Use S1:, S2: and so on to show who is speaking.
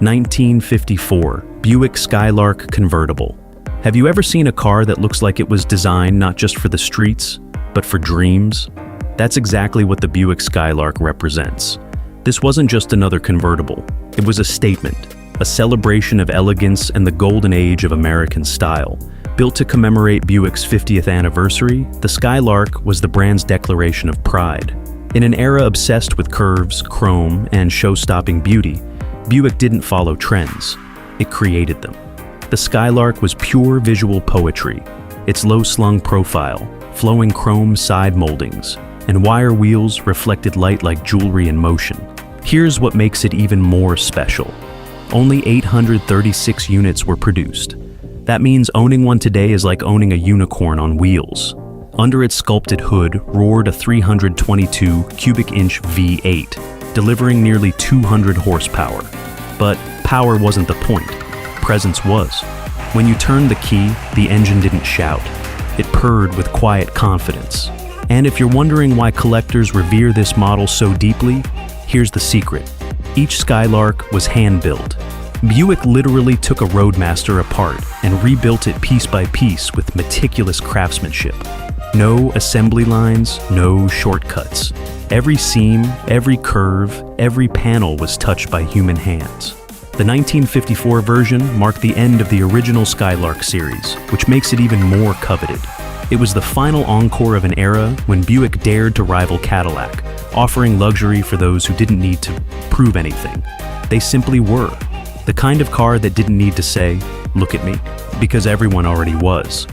S1: 1954 Buick Skylark Convertible. Have you ever seen a car that looks like it was designed not just for the streets, but for dreams? That's exactly what the Buick Skylark represents. This wasn't just another convertible. It was a statement, a celebration of elegance and the golden age of American style. Built to commemorate Buick's 50th anniversary, the Skylark was the brand's declaration of pride. In an era obsessed with curves, chrome, and show-stopping beauty, Buick didn't follow trends. It created them. The Skylark was pure visual poetry. Its low-slung profile, flowing chrome side moldings, and wire wheels reflected light like jewelry in motion. Here's what makes it even more special. Only 836 units were produced. That means owning one today is like owning a unicorn on wheels. Under its sculpted hood roared a 322 cubic inch V8, delivering nearly 200 horsepower. But power wasn't the point. Presence was. When you turned the key, the engine didn't shout. It purred with quiet confidence. And if you're wondering why collectors revere this model so deeply, here's the secret. Each Skylark was hand-built. Buick literally took a Roadmaster apart and rebuilt it piece by piece with meticulous craftsmanship. No assembly lines, no shortcuts. Every seam, every curve, every panel was touched by human hands. The 1954 version marked the end of the original Skylark series, which makes it even more coveted. It was the final encore of an era when Buick dared to rival Cadillac, offering luxury for those who didn't need to prove anything. They simply were. The kind of car that didn't need to say, "Look at me," because everyone already was.